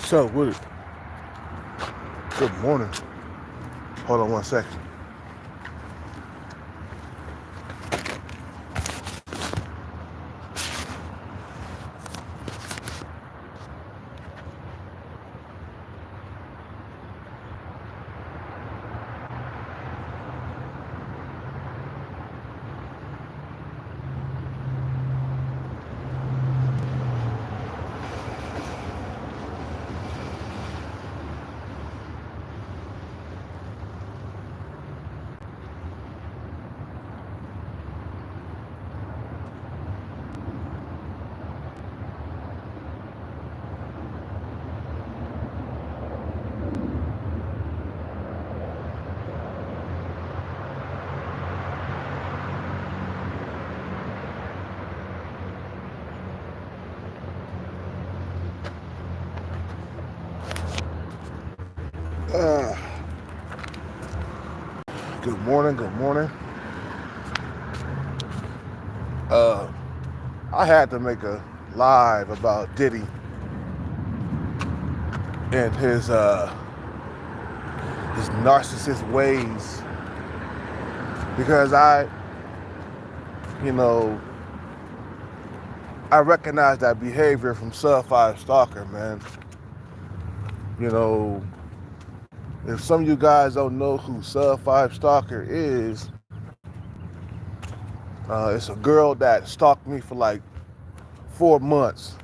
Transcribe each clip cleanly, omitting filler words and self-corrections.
So, Woody, good morning. Hold on 1 second. Uh, Good morning, good morning. Uh, I had to make a live about Diddy and his narcissist ways because you know, I recognize that behavior from Sub 5 Stalker, man. You know, if some of you guys don't know who Sub 5 Stalker is, it's a girl that stalked me for like 4 months.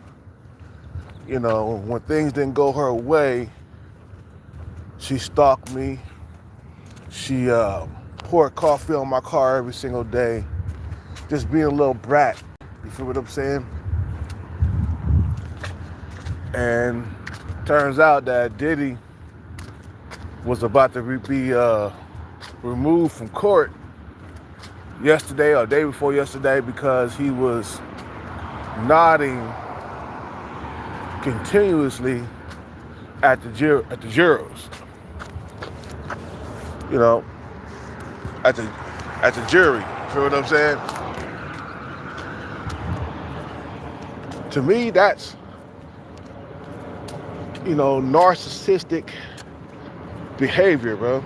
You know, when things didn't go her way, she stalked me. She poured coffee on my car every single day, just being a little brat. You feel what I'm saying? And turns out that Diddy was about to be removed from court yesterday or day before yesterday because he was nodding continuously at the jurors. You know, at the jury. You feel what I'm saying? To me, that's, narcissistic behavior, bro.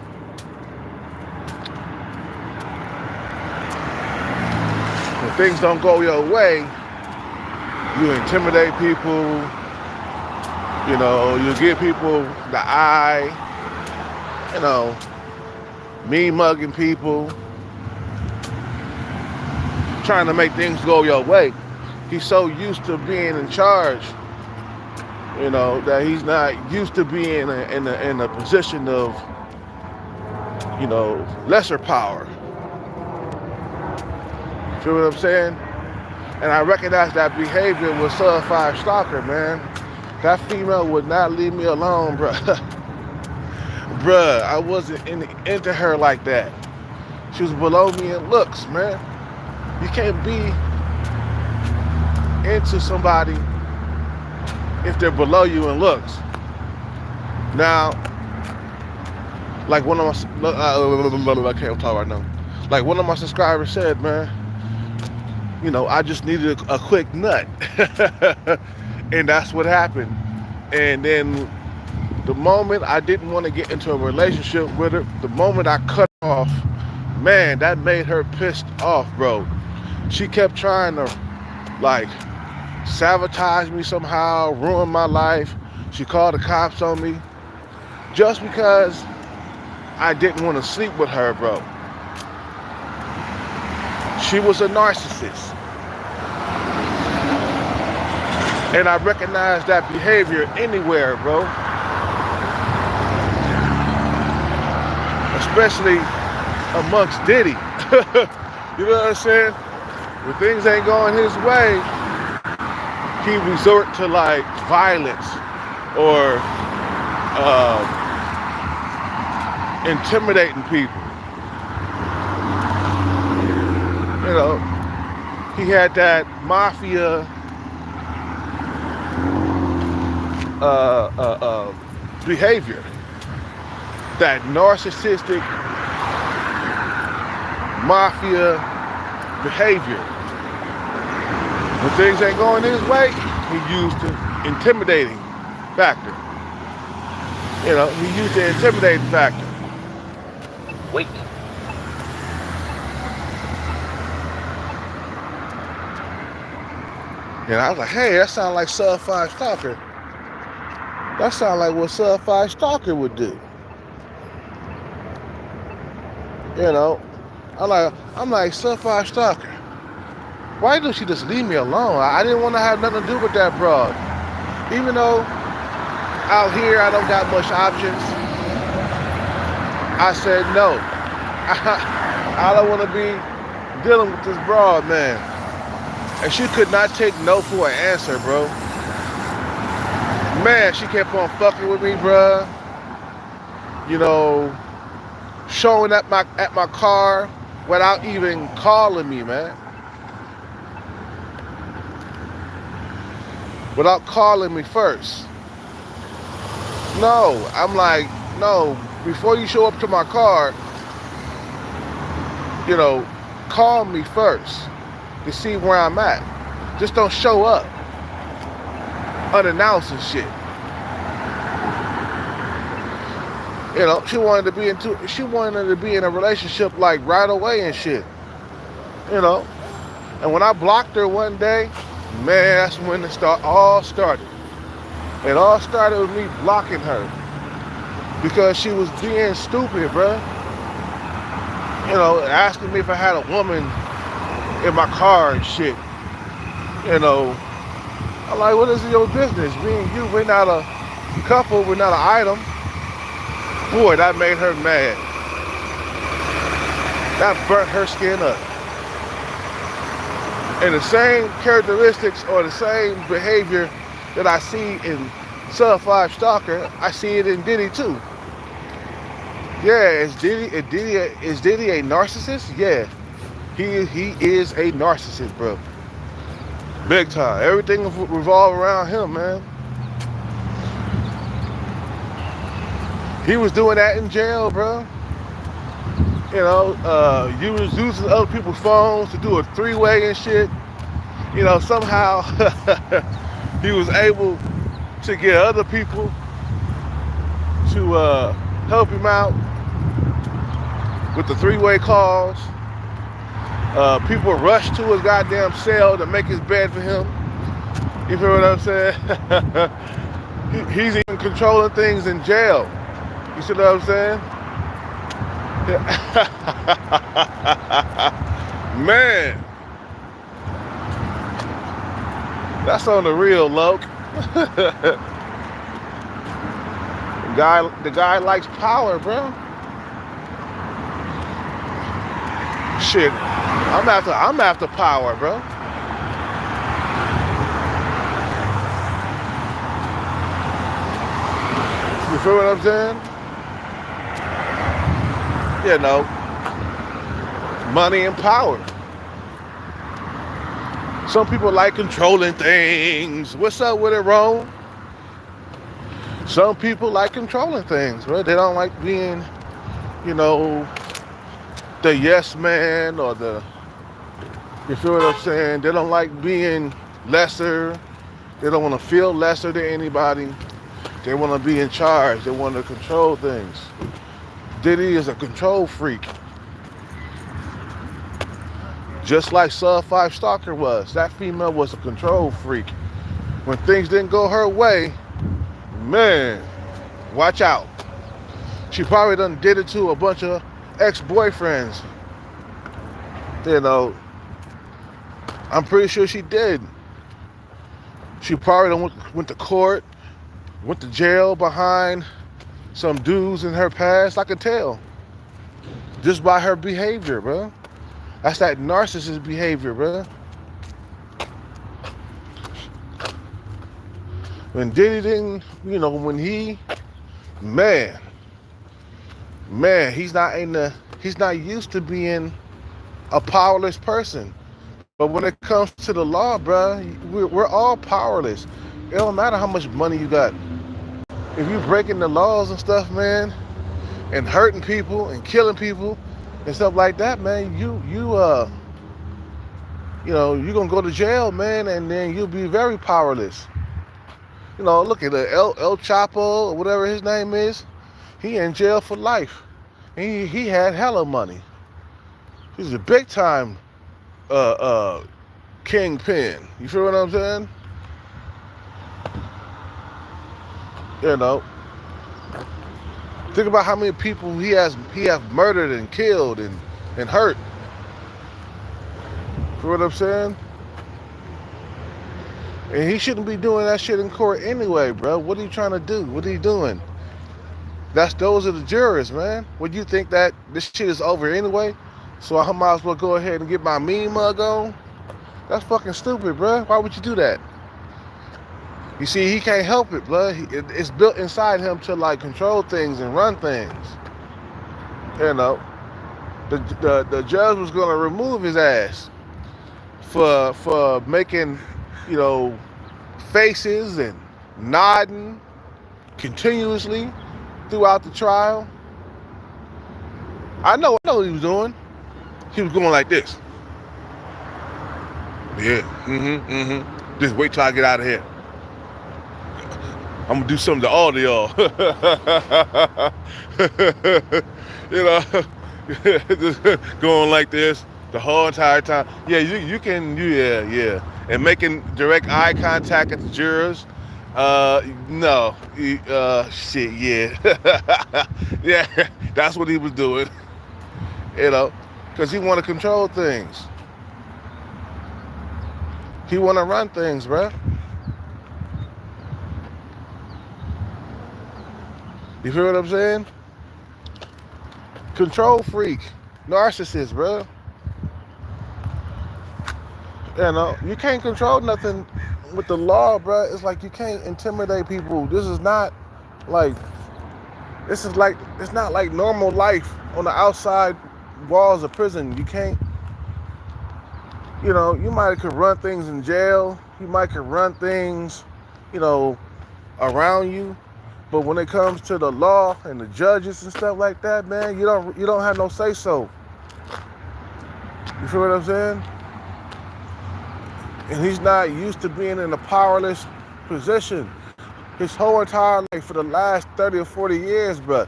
When things don't go your way, you intimidate people, you give people the eye, mean mugging people, trying to make things go your way. He's so used to being in charge, that he's not used to being in a position of, lesser power. Feel what I'm saying? And I recognize that behavior with Sub 5 Stalker, man. That female would not leave me alone, bruh. Bruh, I wasn't into her like that. She was below me in looks, man. You can't be into somebody if they're below you in looks. Now, like one of my, I can't talk right now. Like one of my subscribers said, man, I just needed a quick nut. And that's what happened. And then the moment I didn't want to get into a relationship with her, the moment I cut off, man, that made her pissed off, bro. She kept trying to, sabotage me somehow, ruin my life. She called the cops on me just because I didn't want to sleep with her, bro. She was a narcissist. And I recognize that behavior anywhere, bro. Especially amongst Diddy. You know what I'm saying? When things ain't going his way, he resort to violence or intimidating people. He had that mafia behavior, that narcissistic mafia behavior. When things ain't going his way, he used the intimidating factor. You know, he used the intimidating factor. Wait. And I was like, hey, that sounds like Sub 5 Stalker. That sounds like what Sub 5 Stalker would do. You know, I'm like Sub 5 Stalker. Why didn't she just leave me alone? I didn't want to have nothing to do with that broad. Even though out here I don't got much options, I said no. I don't want to be dealing with this broad, man. And she could not take no for an answer, bro. Man, she kept on fucking with me, bro. You know, showing up at my car without even calling me, man. Without calling me first. No, I'm like, no, before you show up to my car, you know, call me first to see where I'm at. Just don't show up unannounced and shit. You know, she wanted to be in a relationship like right away and shit. You know, and when I blocked her one day, man, that's when it all started. It all started with me blocking her because she was being stupid, bruh. You know, asking me if I had a woman in my car and shit. You know, I'm like, what is your business? Me and you, we're not a couple, we're not an item. Boy, that made her mad. That burnt her skin up. And the same characteristics or the same behavior that I see in Sub 5 Stalker, I see it in Diddy too. Yeah, is Diddy a narcissist? Yeah. He is a narcissist, bro. Big time. Everything revolves around him, man. He was doing that in jail, bro. You know, he was using other people's phones to do a three-way and shit. You know, somehow he was able to get other people to help him out with the three-way calls. People rushed to his goddamn cell to make his bed for him. You feel what I'm saying? He's even controlling things in jail. You see what I'm saying? Man, that's on the real, Loke. The guy likes power, bro. Shit, I'm after power, bro. You feel what I'm saying? You know, money and power. Some people like controlling things. What's up with it, Rome? Some people like controlling things, bro. They don't like being, you know, the yes man or the, you feel what I'm saying? They don't like being lesser. They don't want to feel lesser than anybody. They want to be in charge. They want to control things. Diddy is a control freak. Just like Sub 5 Stalker was. That female was a control freak. When things didn't go her way, man, watch out. She probably done did it to a bunch of ex-boyfriends. You know, I'm pretty sure she did. She probably done went to court, went to jail behind some dudes in her past. I could tell. Just by her behavior, bro. That's that narcissist behavior, bro. When Diddy didn't, you know, when he, man, he's not used to being a powerless person. But when it comes to the law, bro, we're all powerless. It don't matter how much money you got. If you're breaking the laws and stuff, man, and hurting people and killing people and stuff like that, man, you know, you're gonna go to jail, man, and then you'll be very powerless. You know, look at the El Chapo or whatever his name is. He in jail for life. He had hella money. He's a big time uh, uh, kingpin. You feel what I'm saying? You know, think about how many people he has murdered and killed and hurt. You feel what I'm saying? And he shouldn't be doing that shit in court anyway, bro. What are you trying to do? What are you doing? Those are the jurors, man. Would you think that this shit is over anyway? So I might as well go ahead and get my mean mug on? That's fucking stupid, bro. Why would you do that? You see, he can't help it, bro. It's built inside him to like control things and run things. You know, the judge was gonna remove his ass for making, you know, faces and nodding continuously throughout the trial. I know what he was doing. He was going like this. Yeah, Just wait till I get out of here. I'm gonna do something to all of y'all. You know, just going like this the whole entire time. Yeah, you can, yeah. And making direct eye contact at the jurors. No, shit, yeah. Yeah, that's what he was doing. You know, because he want to control things. He want to run things, bruh. You feel what I'm saying? Control freak. Narcissist, bro. You know, you can't control nothing with the law, bro. It's like you can't intimidate people. This is not like it's not like normal life on the outside walls of prison. You can't, you know, you might could run things in jail. You might could run things, you know, around you. But when it comes to the law and the judges and stuff like that, man, you don't have no say so. You feel what I'm saying? And he's not used to being in a powerless position. His whole entire life for the last 30 or 40 years, bro,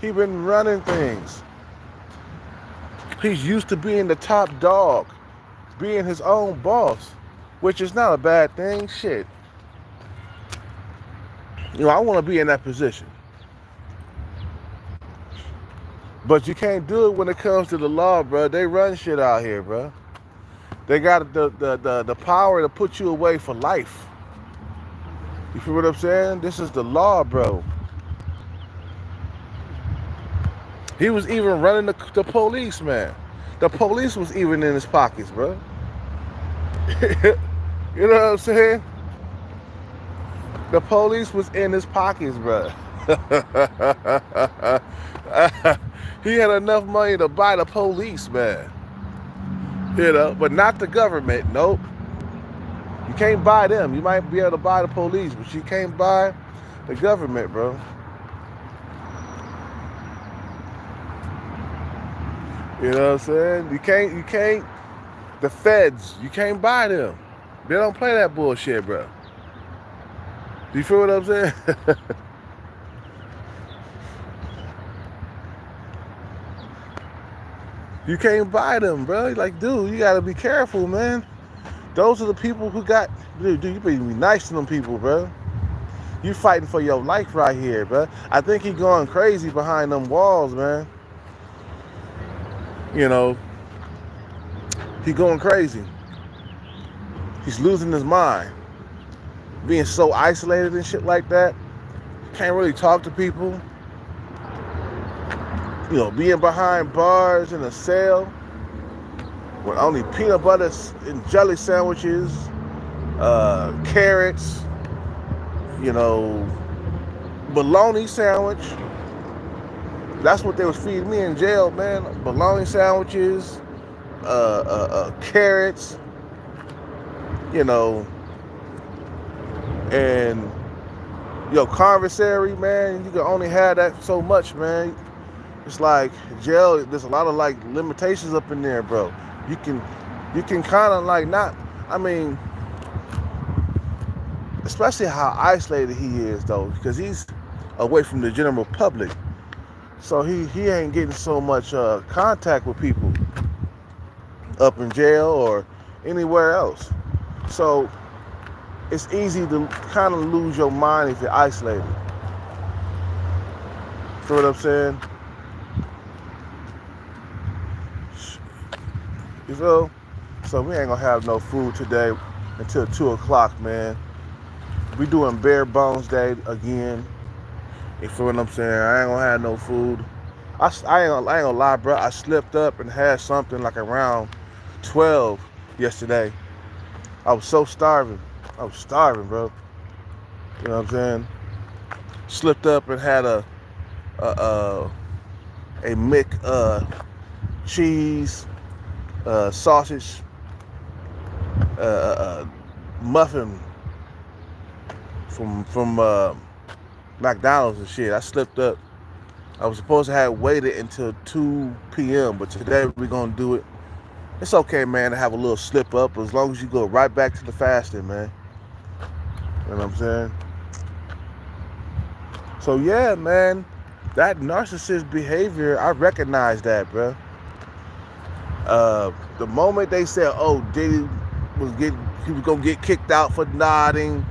he been running things. He's used to being the top dog, being his own boss, which is not a bad thing. Shit. You know, I want to be in that position. But you can't do it when it comes to the law, bro. They run shit out here, bro. They got the power to put you away for life. You feel what I'm saying? This is the law, bro. He was even running the police, man. The police was even in his pockets, bro. You know what I'm saying? The police was in his pockets, bro. He had enough money to buy the police, man. You know, but not the government. Nope. You can't buy them. You might be able to buy the police, but you can't buy the government, bro. You know what I'm saying? You can't, the feds, you can't buy them. They don't play that bullshit, bro. Do you feel what I'm saying? You can't buy them, bro. Like, dude, you gotta be careful, man. Those are the people who got, dude, you better be nice to them people, bro. You fighting for your life right here, bro. I think he going crazy behind them walls, man. You know, he going crazy. He's losing his mind. Being so isolated and shit like that. Can't really talk to people. You know, being behind bars in a cell with only peanut butter and jelly sandwiches, carrots, you know, bologna sandwich. That's what they was feeding me in jail, man. Bologna sandwiches, carrots, you know, and commissary, man. You can only have that so much, man. It's like jail. There's a lot of like limitations up in there, bro. You can kind of like not. I mean, especially how isolated he is though, because he's away from the general public. So he ain't getting so much contact with people up in jail or anywhere else. So it's easy to kind of lose your mind if you're isolated. Feel what I'm saying? You feel? So we ain't gonna have no food today until 2 o'clock, man. We doing bare bones day again. You feel what I'm saying? I ain't gonna have no food. I ain't gonna lie, bro. I slipped up and had something like around 12 yesterday. I was so starving. I was starving, bro. You know what I'm saying? Slipped up and had a Mick cheese sausage muffin from McDonald's and shit. I slipped up. I was supposed to have waited until 2 p.m., but today we're gonna do it. It's okay, man, to have a little slip up as long as you go right back to the fasting, man. You know what I'm saying? So yeah, man, that narcissist behavior, I recognize that, bro. The moment they said, "Oh, Diddy he was gonna get kicked out for nodding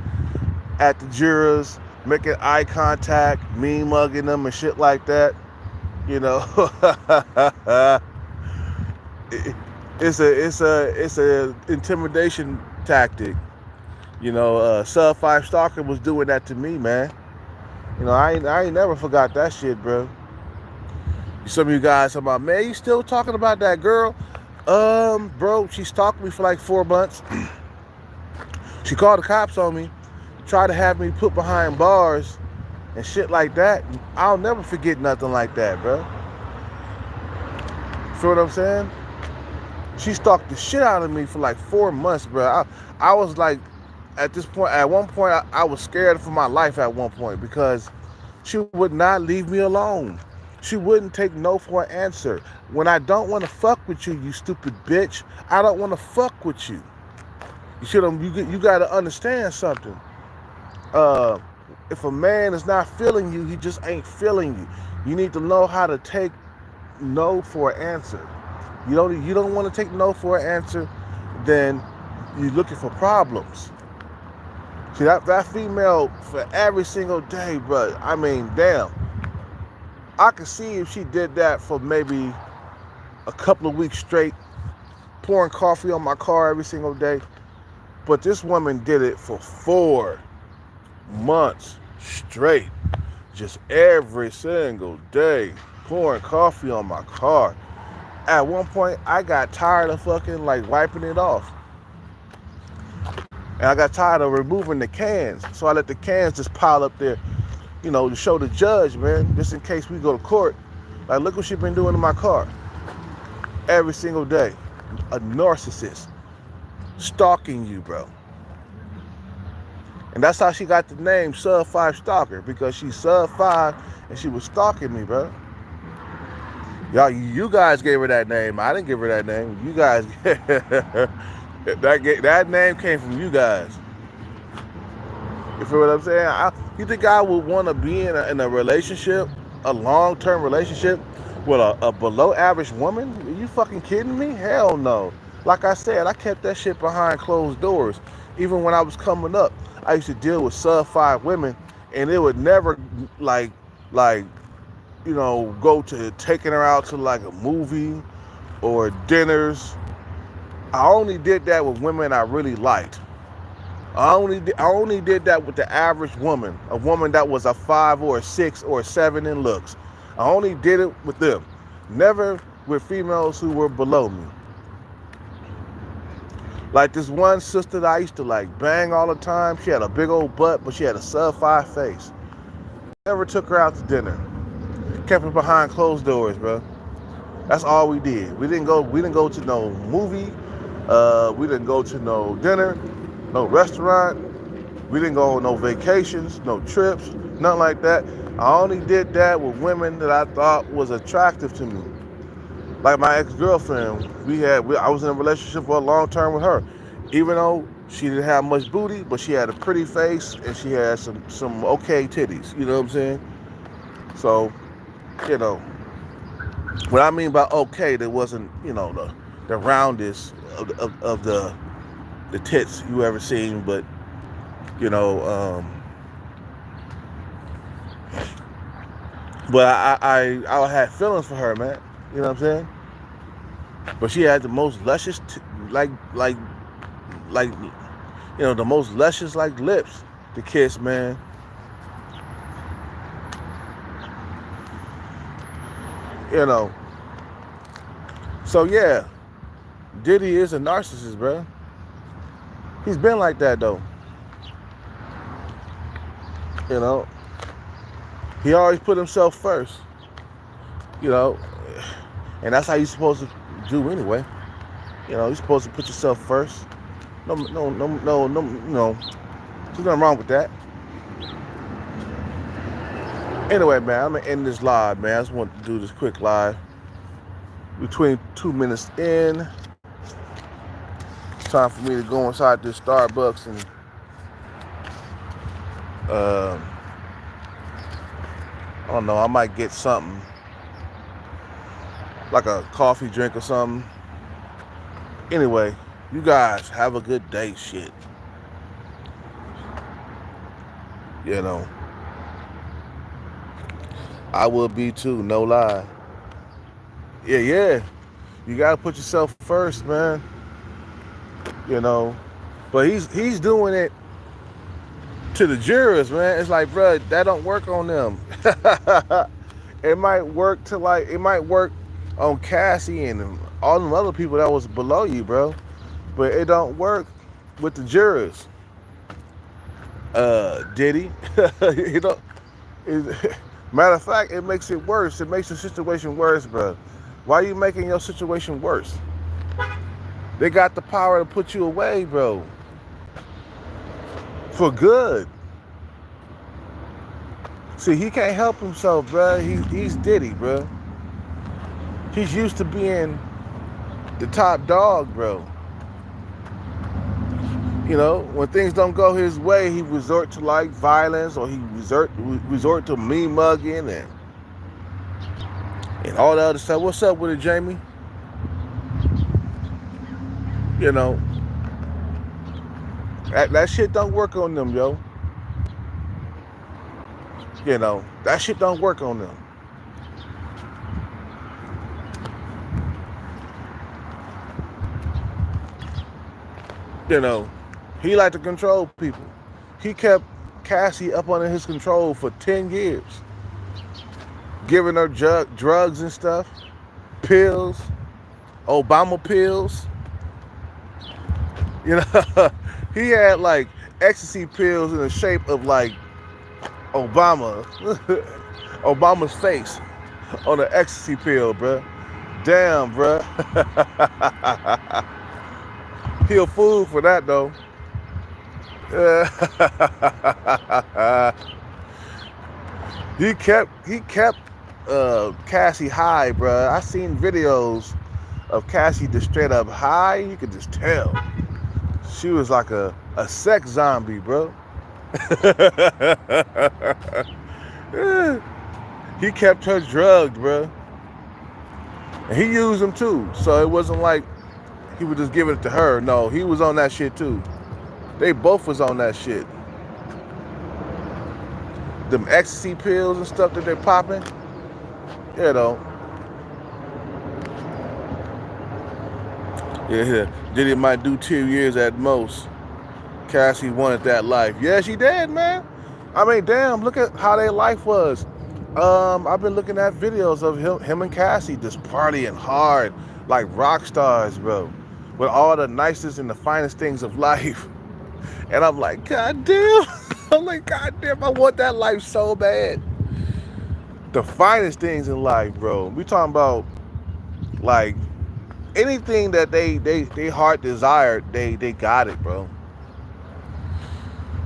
at the jurors, making eye contact, me mugging them and shit like that," you know, it's a intimidation tactic. You know, Sub 5 Stalker was doing that to me, man. You know, I ain't never forgot that shit, bro. Some of you guys talking about, man, you still talking about that girl? Bro, she stalked me for like 4 months. She called the cops on me, tried to have me put behind bars and shit like that. I'll never forget nothing like that, bro. Feel what I'm saying? She stalked the shit out of me for like 4 months, bro. I was like, at one point, I was scared for my life at one point because she would not leave me alone. She wouldn't take no for an answer. When I don't want to fuck with you, you stupid bitch, I don't want to fuck with you. You got to understand something. If a man is not feeling you, he just ain't feeling you. You need to know how to take no for an answer. You don't want to take no for an answer, then you're looking for problems. See, that female for every single day, bro. I mean, damn. I could see if she did that for maybe a couple of weeks straight, pouring coffee on my car every single day. But this woman did it for 4 months straight. Just every single day, pouring coffee on my car. At one point, I got tired of fucking like wiping it off. And I got tired of removing the cans. So I let the cans just pile up there, you know, to show the judge, man, just in case we go to court. Like, look what she been doing in my car. Every single day. A narcissist. Stalking you, bro. And that's how she got the name Sub 5 Stalker, because she's Sub 5 and she was stalking me, bro. Y'all, you guys gave her that name. I didn't give her that name. You guys, that name came from you guys. You feel what I'm saying? You think I would want to be in a relationship, a long-term relationship with a below-average woman? Are you fucking kidding me? Hell no. Like I said, I kept that shit behind closed doors. Even when I was coming up, I used to deal with Sub 5 women, and it would never, like, you know, go to taking her out to like a movie or dinners. I only did that with women I really liked. I only did that with the average woman, a woman that was a 5 or a 6 or a 7 in looks. I only did it with them, never with females who were below me. Like this one sister that I used to like bang all the time. She had a big old butt, but she had a Sub 5 face. Never took her out to dinner. Kept her behind closed doors, bro. That's all we did. We didn't go to no movie. We didn't go to no dinner, no restaurant. We didn't go on no vacations, no trips, nothing like that. I only did that with women that I thought was attractive to me. Like my ex-girlfriend, I was in a relationship for a long term with her. Even though She didn't have much booty, but she had a pretty face and she had some okay titties. You know what I'm saying? So, you know, what I mean by okay, there wasn't, you know, the roundest of the tits you ever seen, but you know, but I had feelings for her, man. You know what I'm saying? But she had the most luscious, like, you know, the most luscious like lips to kiss, man. You know. So yeah, Diddy is a narcissist, bro. He's been like that though. You know, he always put himself first. You know, and that's how you're supposed to do anyway. You know, you're supposed to put yourself first. No, you know, there's nothing wrong with that. Anyway, man, I'm gonna end this live, man. I just want to do this quick live. Between 2 minutes in, it's time for me to go inside this Starbucks and I don't know, I might get something like a coffee drink or something. Anyway, you guys have a good day, shit. You know, I will be too, no lie. Yeah. You gotta put yourself first, man. You know, but he's doing it to the jurors, man. It's like, bro, that don't work on them. It might work on Cassie and all them other people that was below you, bro. But it don't work with the jurors. Diddy, you know. Matter of fact, it makes it worse. It makes the situation worse, bro. Why are you making your situation worse? They got the power to put you away, bro. For good. See, he can't help himself, bro. He's Diddy, bro. He's used to being the top dog, bro. You know, when things don't go his way, he resort to like violence, or he resort to me mugging and all that other stuff. What's up with it, Jamie? You know, that shit don't work on them, yo. You know, that shit don't work on them. You know, he liked to control people. He kept Cassie up under his control for 10 years. Giving her drugs and stuff. Pills. Obama pills. You know, he had like ecstasy pills in the shape of like Obama. Obama's face on an ecstasy pill, bruh. Damn, bruh. He a fool for that, though. He kept Cassie high, bruh. I seen videos of Cassie just straight up high. You could just tell. She was like a sex zombie, bro. He kept her drugged, bro. And he used them too. So it wasn't like he was just giving it to her. No, he was on that shit too. They both was on that shit. Them ecstasy pills and stuff that they're popping. You know. Yeah, Diddy might do 2 years at most. Cassie wanted that life. Yeah, she did, man. I mean, damn, look at how their life was. I've been looking at videos of him and Cassie just partying hard like rock stars, bro. With all the nicest and the finest things of life. And I'm like, God damn. I'm like, God damn, I want that life so bad. The finest things in life, bro. We talking about like anything that they heart desired, they got it, bro.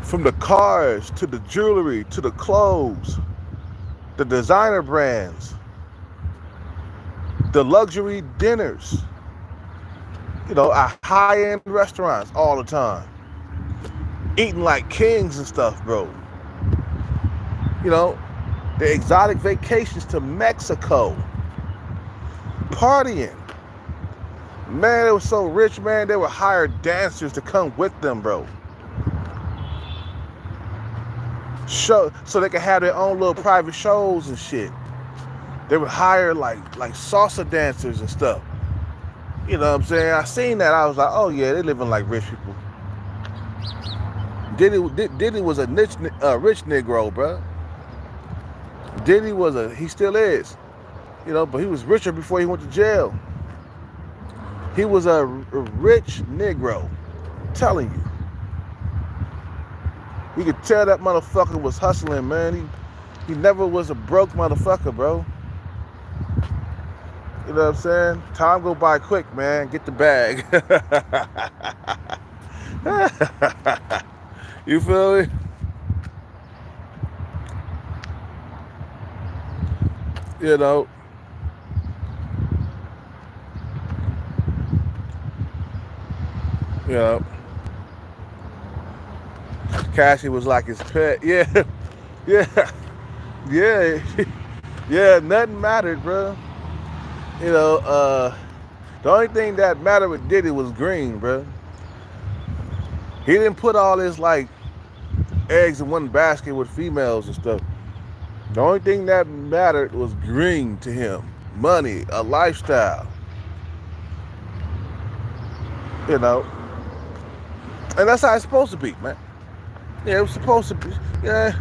From the cars to the jewelry to the clothes, the designer brands, the luxury dinners, you know, at high-end restaurants all the time. eating like kings and stuff, bro. You know, the exotic vacations to Mexico, partying. Man, they were so rich, man, they would hire dancers to come with them, bro. So they could have their own little private shows and shit. They would hire like salsa dancers and stuff. You know what I'm saying? I seen that. I was like, oh yeah, they living like rich people. Diddy was a rich Negro, bro. Diddy he still is. You know, but he was richer before he went to jail. He was a rich Negro. I'm telling you. You could tell that motherfucker was hustling, man. He never was a broke motherfucker, bro. You know what I'm saying? Time go by quick, man. Get the bag. You feel me? You know. You know. Cassie was like his pet. Yeah. Yeah. Yeah. Yeah, nothing mattered, bro. You know, the only thing that mattered with Diddy was green, bro. He didn't put all his, like, eggs in one basket with females and stuff. The only thing that mattered was green to him. Money, a lifestyle. You know. And that's how it's supposed to be, man. Yeah, it was supposed to be. Yeah,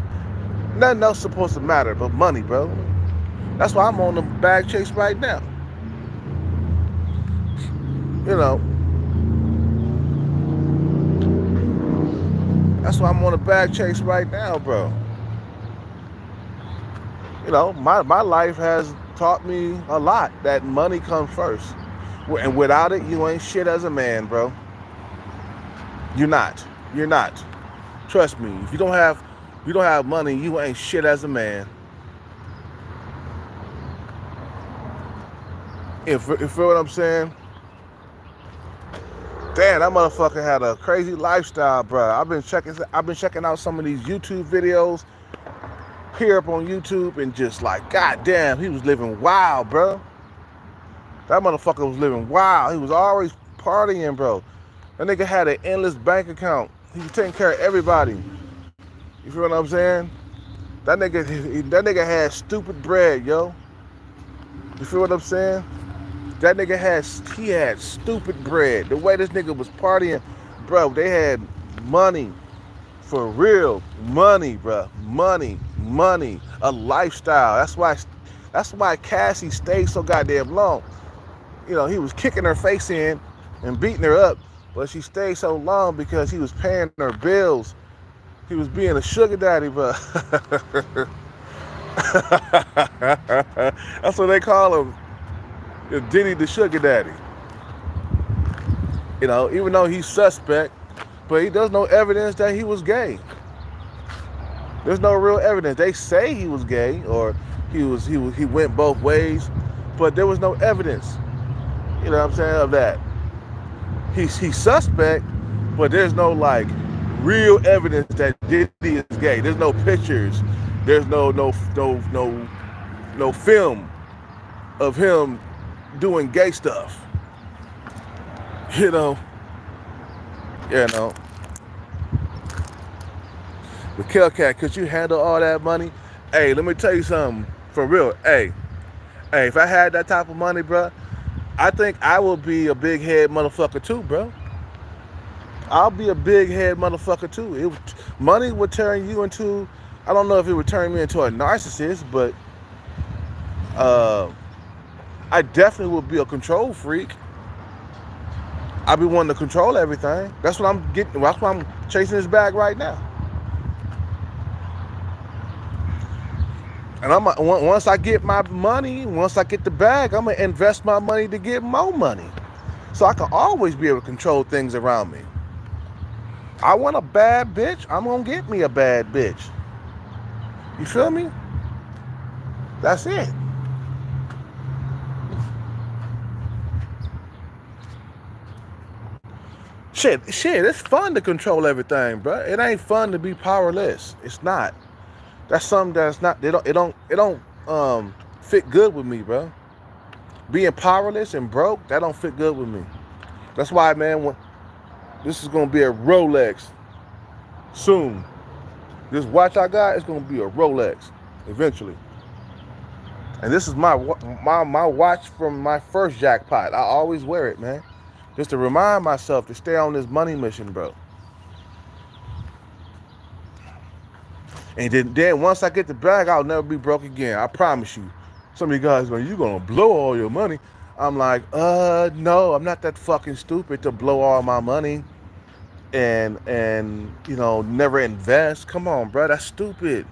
nothing else supposed to matter but money, bro. That's why I'm on the bag chase right now. You know. That's why I'm on a bag chase right now, bro. You know, my life has taught me a lot that money comes first. And without it, you ain't shit as a man, bro. You're not. You're not. Trust me. If you don't have money, you ain't shit as a man. You feel what I'm saying? Damn, that motherfucker had a crazy lifestyle, bro. I've been checking out some of these YouTube videos here up on YouTube and just like, goddamn, he was living wild, bro. That motherfucker was living wild. He was always partying, bro. That nigga had an endless bank account. He was taking care of everybody. You feel what I'm saying? That nigga had stupid bread, yo. You feel what I'm saying? That nigga had stupid bread. The way this nigga was partying, bro, they had money. For real. Money, bro. Money. A lifestyle. That's why Cassie stayed so goddamn long. You know, he was kicking her face in and beating her up, but she stayed so long because he was paying her bills. He was being a sugar daddy, bro. That's what they call him. Diddy the sugar daddy. You know, even though he's suspect, but there's no evidence that he was gay. There's no real evidence. They say he was gay or he went both ways, but there was no evidence. You know what I'm saying, of that. He's suspect, but there's no like real evidence that Diddy is gay. There's no pictures. There's no film of him doing gay stuff. You know. But Kelcat, could you handle all that money? Hey, let me tell you something. For real. Hey, if I had that type of money, bro, I think I would be a big head motherfucker too, bro. I'll be a big head motherfucker too. Money would turn you into, I don't know if it would turn me into a narcissist, but I definitely would be a control freak. I'd be wanting to control everything. That's what I'm getting. That's why I'm chasing this bag right now. And once I get my money, once I get the bag, I'm gonna invest my money to get more money, so I can always be able to control things around me. I want a bad bitch. I'm gonna get me a bad bitch. You feel me? That's it. Shit, it's fun to control everything, bro. It ain't fun to be powerless. It's not. That's something that's not. It don't fit good with me, bro. Being powerless and broke, that don't fit good with me. That's why, man. This is gonna be a Rolex soon. This watch I got is gonna be a Rolex eventually. And this is my watch from my first jackpot. I always wear it, man, just to remind myself to stay on this money mission, bro. And then once I get the bag, I'll never be broke again. I promise you. Some of you guys going, you gonna blow all your money. I'm like, no, I'm not that fucking stupid to blow all my money and never invest. Come on, bro, that's stupid.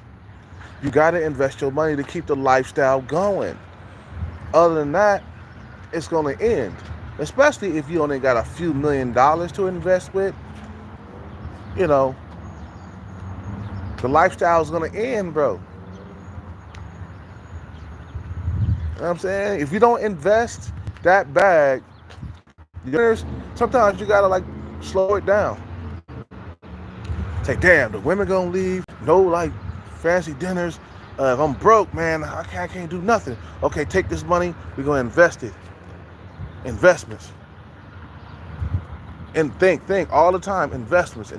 You gotta invest your money to keep the lifestyle going. Other than that, it's gonna end. Especially if you only got a few $1,000,000 to invest with. The lifestyle is gonna end, bro. You know what I'm saying? If you don't invest that bag, sometimes you gotta like slow it down. Say, damn, the women gonna leave. No, like fancy dinners. If I'm broke, man, I can't do nothing. Okay, take this money. We're gonna invest it. Investments. And think all the time. Investments.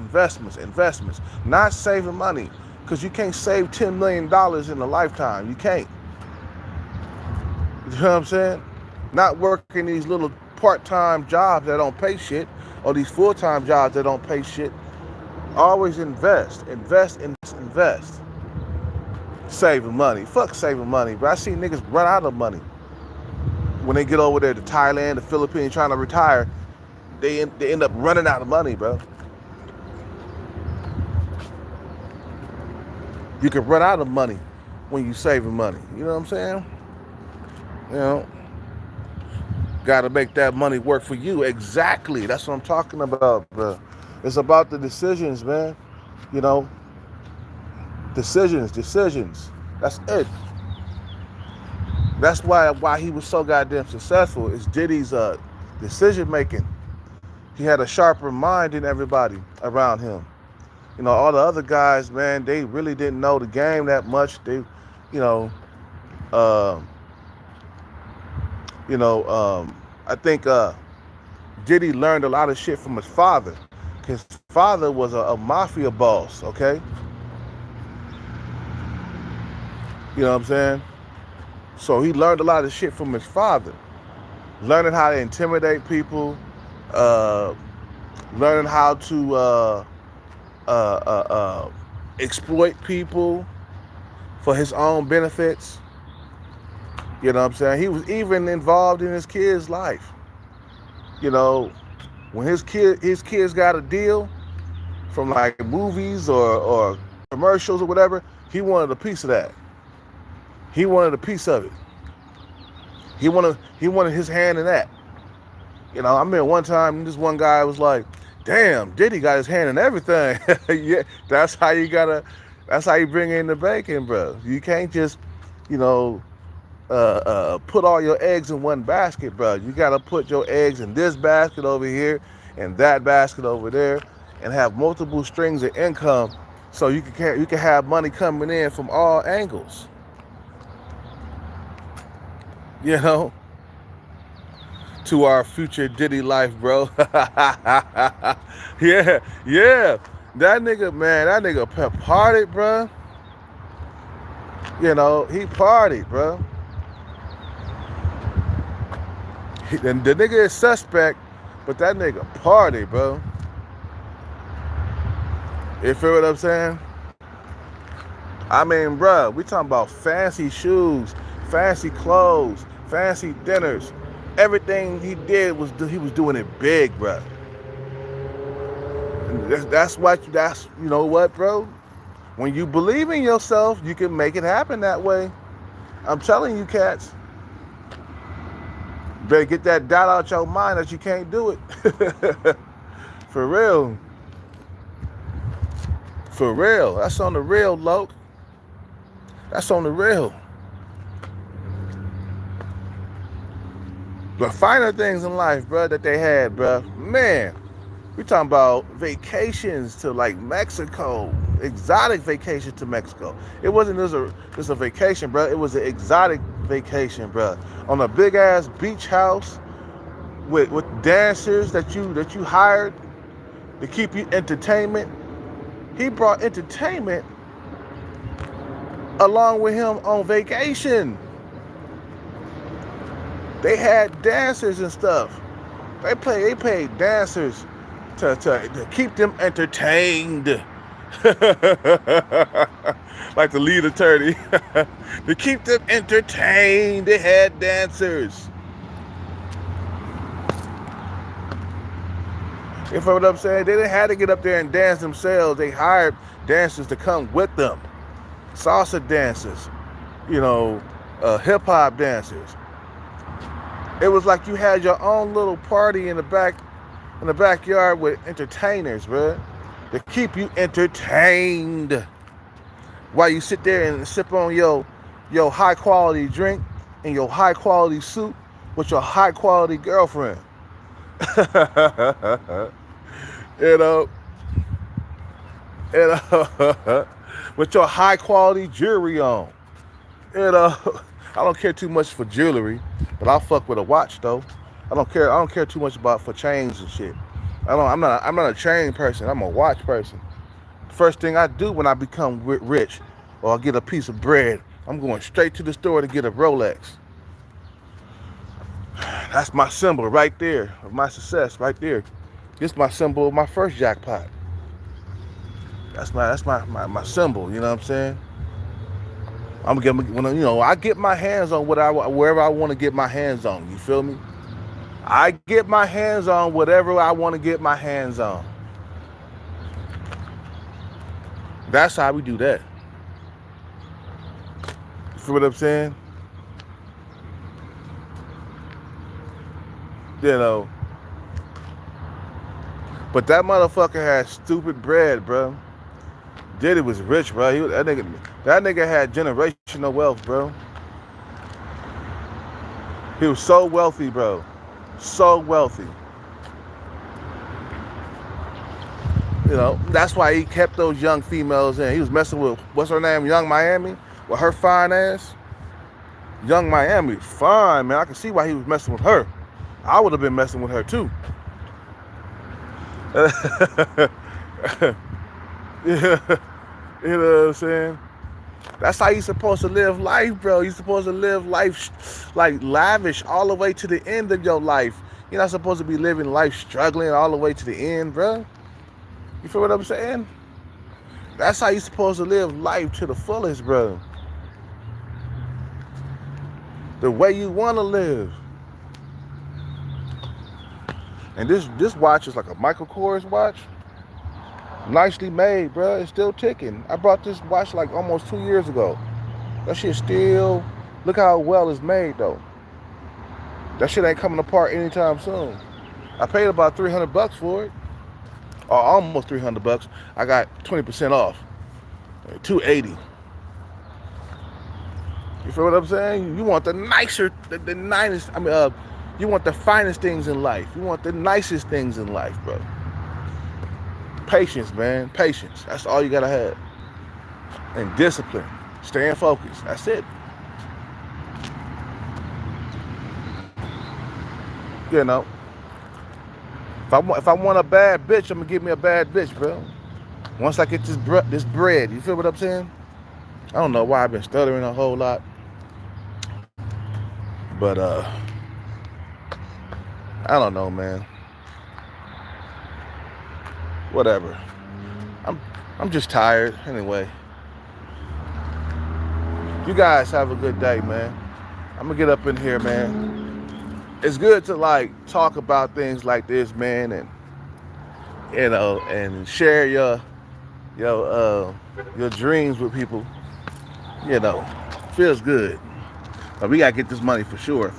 Not saving money, because you can't save $10 million in a lifetime. You can't. You know what I'm saying? Not working these little part-time jobs that don't pay shit, or these full-time jobs that don't pay shit. Always invest. Saving money. Fuck saving money, bro. I see niggas run out of money. When they get over there to Thailand, the Philippines, trying to retire, they end up running out of money, bro. You can run out of money when you saving money. You know what I'm saying? Got to make that money work for you. Exactly. That's what I'm talking about, bro. It's about the decisions, man. Decisions. That's it. That's why he was so goddamn successful. Is Diddy's decision making. He had a sharper mind than everybody around him. All the other guys, man, they really didn't know the game that much. They, I think Diddy learned a lot of shit from his father. His father was a mafia boss, okay? You know what I'm saying? So he learned a lot of shit from his father. Learning how to intimidate people, learning how to exploit people for his own benefits. You know what I'm saying? He was even involved in his kid's life. When his kids got a deal from like movies or commercials or whatever, he wanted a piece of that. He wanted a piece of it. He wanted his hand in that. I remember one time this one guy was like, damn, Diddy got his hand in everything. Yeah, that's how you bring in the bacon, bro. You can't just, put all your eggs in one basket, bro. You gotta put your eggs in this basket over here and that basket over there, and have multiple strings of income, so you can have money coming in from all angles. To our future Diddy life, bro. yeah. That nigga partied, bro. He partied, bro. The nigga is suspect, but that nigga party, bro. You feel what I'm saying? I mean, bro, we talking about fancy shoes, fancy clothes, fancy dinners. Everything he did he was doing it big, bro. And that's you know what, bro? When you believe in yourself, you can make it happen that way. I'm telling you, cats. Better get that doubt out your mind that you can't do it. For real. For real. That's on the real, Loke. That's on the real. The finer things in life, bro, that they had, bro. Man. We talking about vacations to like Mexico, exotic vacations to Mexico. It wasn't just a vacation, bro. It was an exotic vacation, bro. On a big ass beach house with dancers that you hired to keep you entertainment. He brought entertainment along with him on vacation. They had dancers and stuff. They paid dancers to keep them entertained. Like the lead attorney. To keep them entertained, they had dancers. You know what I'm saying? They didn't have to get up there and dance themselves. They hired dancers to come with them. Salsa dancers, hip hop dancers. It was like you had your own little party in the backyard with entertainers, bro, to keep you entertained while you sit there and sip on your high quality drink and your high quality suit with your high quality girlfriend. With your high quality jewelry on. I don't care too much for jewelry, but I'll fuck with a watch though. I don't care too much for chains and shit. I'm not a chain person. I'm a watch person. First thing I do when I become rich or I get a piece of bread, I'm going straight to the store to get a Rolex. That's my symbol right there of my success right there. It's my symbol of my first jackpot. That's my symbol, you know what I'm saying? I get my hands on wherever I want to get my hands on, you feel me? I get my hands on whatever I want to get my hands on. That's how we do that. You feel what I'm saying? But that motherfucker had stupid bread, bro. Diddy was rich, bro. That nigga had generational wealth, bro. He was so wealthy, bro. So wealthy. That's why he kept those young females in. He was messing with, what's her name, Young Miami? With her fine ass. Young Miami, fine, man. I can see why he was messing with her. I would have been messing with her, too. Yeah. You know what I'm saying? That's how you're supposed to live life, bro. You're supposed to live life like lavish all the way to the end of your life. You're not supposed to be living life struggling all the way to the end, bro. You feel what I'm saying? That's how you're supposed to live life to the fullest, bro. The way you want to live. And this watch is like a Michael Kors watch. Nicely made, bro. It's still ticking. I brought this watch like almost 2 years ago. That shit still, look how well it's made though. That shit ain't coming apart anytime soon. I paid about $300 for it. Or almost $300. I got 20% off. $280. You feel what I'm saying? You want the nicer, the nicest, you want the finest things in life. You want the nicest things in life, bro. Patience, man. Patience. That's all you gotta have. And discipline. Staying focused. That's it. If I want a bad bitch, I'm gonna give me a bad bitch, bro. Once I get this bread, you feel what I'm saying? I don't know why I've been stuttering a whole lot. But I don't know, man. Whatever. I'm just tired anyway. You guys have a good day, man. I'm gonna get up in here, man. It's good to talk about things like this, man, and and share your dreams with people. Feels good. But we gotta get this money for sure.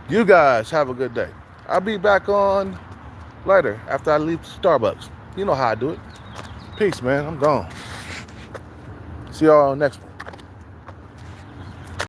You guys have a good day. I'll be back on later after I leave Starbucks. You know how I do it. Peace, man. I'm gone. See y'all on the next one.